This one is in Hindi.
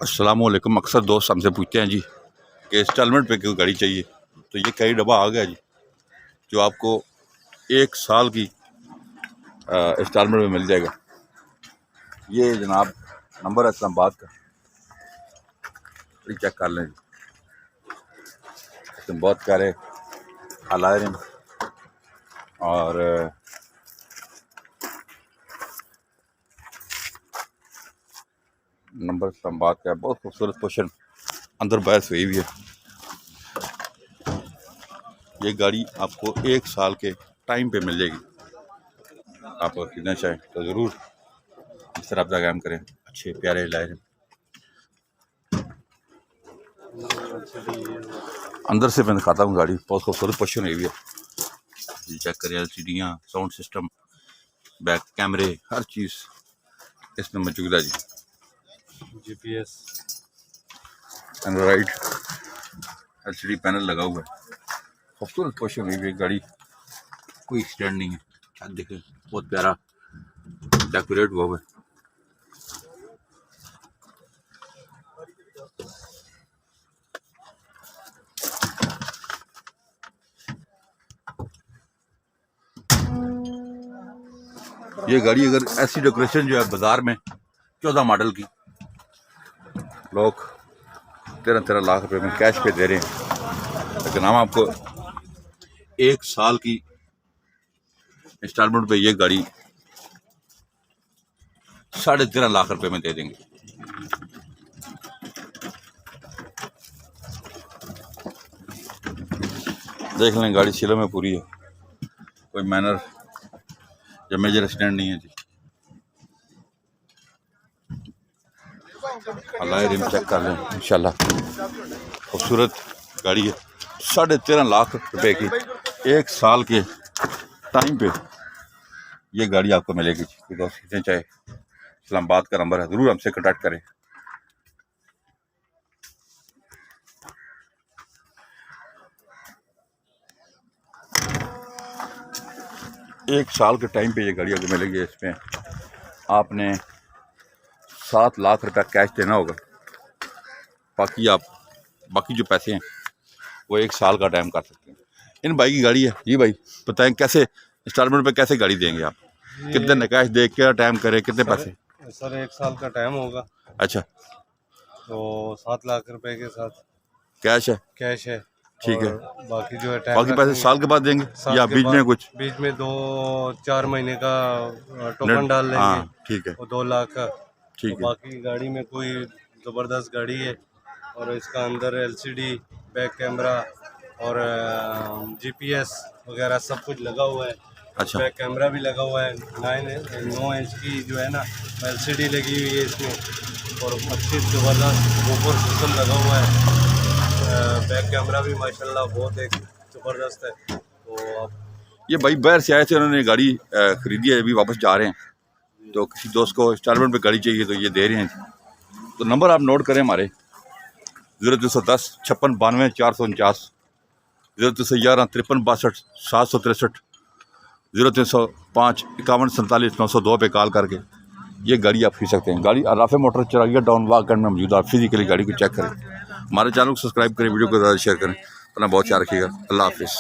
अस्सलामुअलैकुम। अक्सर दोस्त हमसे पूछते हैं जी कि इंस्टॉलमेंट पे क्यों गाड़ी चाहिए, तो ये कई डब्बा आ गया जी जो आपको 1 साल की इंस्टॉलमेंट में मिल जाएगा। ये जनाब नंबर है इस्लामाबाद का, चेक कर लें जी। इसमें बहुत प्यारे हालात हैं और नंबर इस्लामाबाद का बहुत खूबसूरत पोशन अंदर बहस हुई हुई है। ये गाड़ी आपको 1 साल के टाइम पे मिल जाएगी। आप अगर खरीदना चाहें तो ज़रूर इस तरह रब्ता कायम करें। अच्छे प्यारे लाए अंदर से मैं दिखाता हूँ। गाड़ी बहुत खूबसूरत पोशन हुई हुई है जी। चेक करें, LCDयाँ, साउंड सिस्टम, बैक कैमरे, हर चीज़ इसमें मौजूद है जी। GPS, एंड्रॉइड LCD पैनल लगा हुआ है। खूबसूरत पोशन हुई हुई गाड़ी, कोई एक्सीडेंट नहीं है। क्या देखें, बहुत प्यारा डेकोरेट हुआ हुआ है। ये गाड़ी अगर ऐसी डेकोरेशन जो है बाजार में 14 मॉडल की लोग 13 लाख रुपए में कैश पे दे रहे हैं, लेकिन हम आपको 1 साल की इंस्टॉलमेंट पे ये गाड़ी 13.5 लाख रुपए में दे देंगे। देख लें, गाड़ी सीलों में पूरी है, कोई मैनर या मेजर एक्सीडेंट नहीं है जी। अल्लाह रिम चेक कर लें इंशाल्लाह। खूबसूरत गाड़ी है, 13.5 लाख रुपए की 1 साल के टाइम पे ये गाड़ी आपको मिलेगी जी। कोई दोस्त खरीदना चाहे, इस्लामाबाद का नंबर है, ज़रूर हमसे कॉन्टैक्ट करें। एक साल के टाइम पे ये गाड़ी आपको मिलेगी। इसमें आपने 7 लाख रुपया कैश देना होगा। बाकी जो पैसे हैं वो 1 साल का टाइम कर सकते हैं। इन भाई की गाड़ी है जी। भाई बताएं, कैसे इंस्टॉलमेंट पे कैसे गाड़ी देंगे आप? कितने नकाश दे के टाइम करें, कितने पैसे? सर 1 साल का टाइम होगा। अच्छा, तो 7 लाख रुपए के साथ कैश है? कैश है। ठीक है। बाकी जो है टाइम बाकी पैसे साल के बाद देंगे या बीच में कुछ? बीच में 2-4 महीने का टोकन डाल लेंगे। हाँ, ठीक है। वो 2 लाख का। ठीक है। बाकी गाड़ी में कोई ज़बरदस्त गाड़ी है और इसका अंदर LCD, बैक कैमरा और GPS वगैरह सब कुछ लगा हुआ है। अच्छा, बैक कैमरा भी लगा हुआ है। 9 इंच की जो है ना LCD लगी हुई है इसमें और 25 ज़बरदस्त ऊपर सिस्टम लगा हुआ है। बैक कैमरा भी माशाल्लाह बहुत एक ज़बरदस्त है। तो आप ये भाई बाहर से आए थे, उन्होंने गाड़ी खरीदी है, अभी वापस जा रहे हैं, तो किसी दोस्त को इंस्टॉलमेंट पे गाड़ी चाहिए तो ये दे रहे हैं। तो नंबर आप नोट करें हमारे 0310 56 92 449, 0311 53 62 763, 0305 51 47 902 पे कॉल करके ये गाड़ी आप खरीद सकते हैं। गाड़ी राफे मोटर चराइया डाउन वाकंड में मौजूद है। आप फिजिकली गाड़ी को चेक करें, हमारे चैनल को सब्सक्राइब करें, वीडियो को ज़्यादा शेयर करें। अपना बहुत ख्याल रखिएगा। अल्लाह हाफिज़।